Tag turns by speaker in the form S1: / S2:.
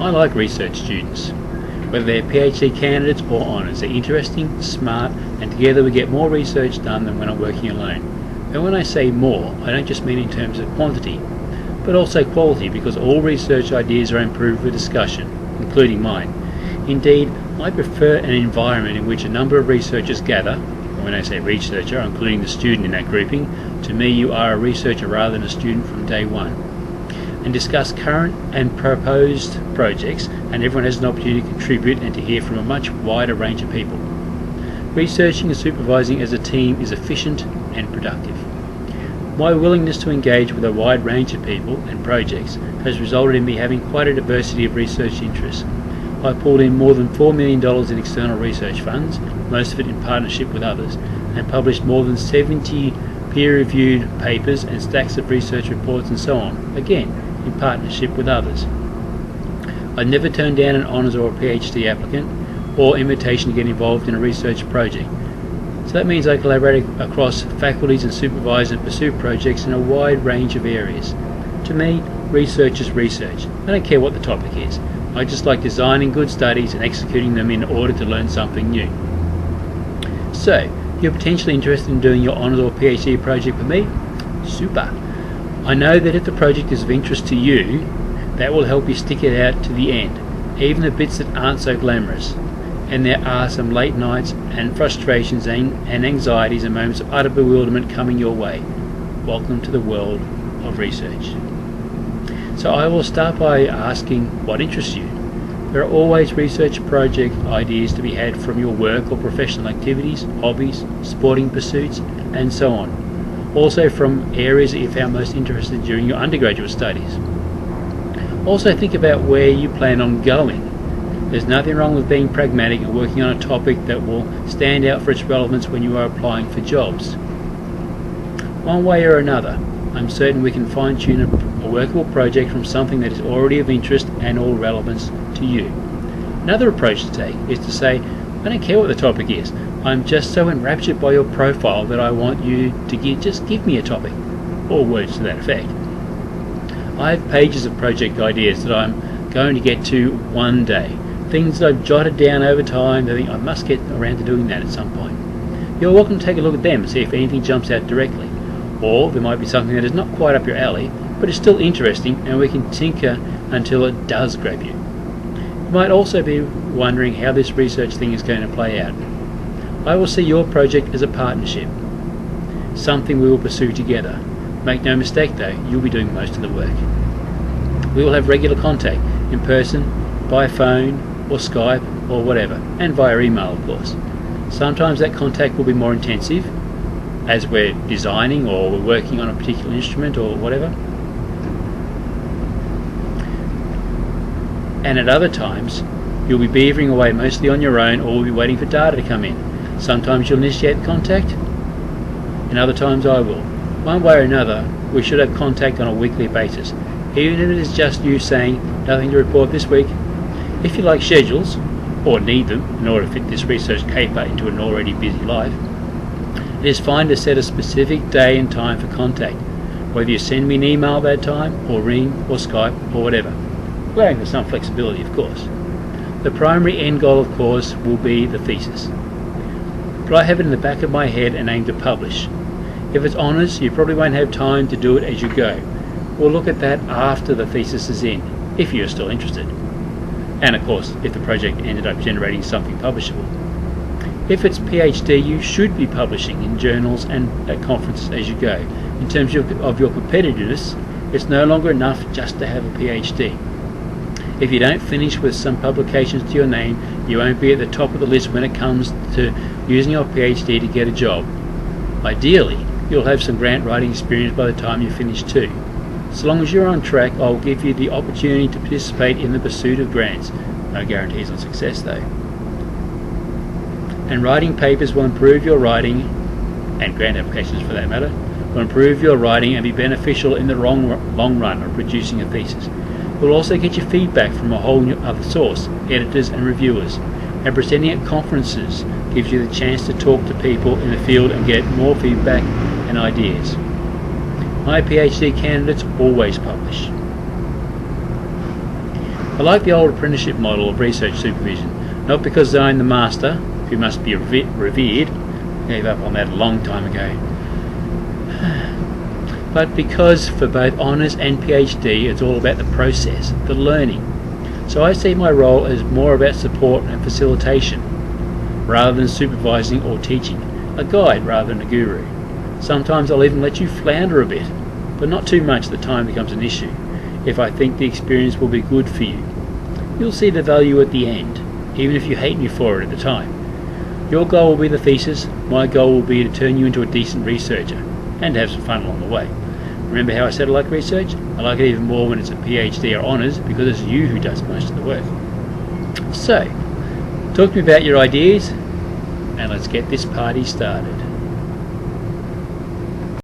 S1: I like research students. Whether they're PhD candidates or honours, they're interesting, smart, and together we get more research done than when I'm working alone. And when I say more, I don't just mean in terms of quantity, but also quality, because all research ideas are improved with discussion, including mine. Indeed, I prefer an environment in which a number of researchers gather. When I say researcher, I'm including the student in that grouping. To me, you are a researcher rather than a student from day one. And discuss current and proposed projects, and everyone has an opportunity to contribute and to hear from a much wider range of people. Researching and supervising as a team is efficient and productive. My willingness to engage with a wide range of people and projects has resulted in me having quite a diversity of research interests. I pulled in more than $4 million in external research funds, most of it in partnership with others, and published more than 70 peer-reviewed papers and stacks of research reports and so on, again in partnership with others. I never turned down an honours or a PhD applicant or invitation to get involved in a research project. So that means I collaborate across faculties and supervise and pursue projects in a wide range of areas. To me, research is research. I don't care what the topic is. I just like designing good studies and executing them in order to learn something new. So, you're potentially interested in doing your honours or PhD project with me? Super! I know that if the project is of interest to you, that will help you stick it out to the end, even the bits that aren't so glamorous. And there are some late nights and frustrations and anxieties and moments of utter bewilderment coming your way. Welcome to the world of research. So I will start by asking what interests you. There are always research project ideas to be had from your work or professional activities, hobbies, sporting pursuits, and so on. Also from areas that you found most interested during your undergraduate studies. Also think about where you plan on going. There's nothing wrong with being pragmatic and working on a topic that will stand out for its relevance when you are applying for jobs. One way or another, I'm certain we can fine-tune a workable project from something that is already of interest and all relevance to you. Another approach to take is to say, I don't care what the topic is, I'm just so enraptured by your profile that I want you to give me a topic, or words to that effect. I have pages of project ideas that I'm going to get to one day, things that I've jotted down over time that I think I must get around to doing that at some point. You're welcome to take a look at them and see if anything jumps out directly, or there might be something that is not quite up your alley, but is still interesting and we can tinker until it does grab you. You might also be wondering how this research thing is going to play out. I will see your project as a partnership, something we will pursue together. Make no mistake though, you'll be doing most of the work. We will have regular contact, in person, by phone, or Skype, or whatever, and via email of course. Sometimes that contact will be more intensive, as we're designing or we're working on a particular instrument or whatever. And at other times, you'll be beavering away mostly on your own or will be waiting for data to come in. Sometimes you'll initiate contact, and other times I will. One way or another, we should have contact on a weekly basis, even if it is just you saying, nothing to report this week. If you like schedules, or need them in order to fit this research caper into an already busy life, it is fine to set a specific day and time for contact, whether you send me an email at that time, or ring, or Skype, or whatever, allowing for some flexibility of course. The primary end goal of course will be the thesis, but I have it in the back of my head and aim to publish. If it's honours, you probably won't have time to do it as you go. We'll look at that after the thesis is in, if you're still interested. And of course, if the project ended up generating something publishable. If it's PhD, you should be publishing in journals and at conferences as you go. In terms of your competitiveness, it's no longer enough just to have a PhD. If you don't finish with some publications to your name, you won't be at the top of the list when it comes to using your PhD to get a job. Ideally, you'll have some grant writing experience by the time you finish too. So long as you're on track, I'll give you the opportunity to participate in the pursuit of grants. No guarantees on success though. And writing papers will improve your writing, and grant applications for that matter, will improve your writing and be beneficial in the long run of producing a thesis. It will also get you feedback from a whole new other source, editors and reviewers. And presenting at conferences gives you the chance to talk to people in the field and get more feedback and ideas. My PhD candidates always publish. I like the old apprenticeship model of research supervision, not because I'm the master, who must be revered, gave up on that a long time ago, but because for both honours and PhD it's all about the process, the learning. So I see my role as more about support and facilitation, rather than supervising or teaching, a guide rather than a guru. Sometimes I'll even let you flounder a bit, but not too much that time becomes an issue, if I think the experience will be good for you. You'll see the value at the end, even if you hate me for it at the time. Your goal will be the thesis, my goal will be to turn you into a decent researcher, and have some fun along the way. Remember how I said I like research? I like it even more when it's a PhD or honours, because it's you who does most of the work. So, talk to me about your ideas, and let's get this party started.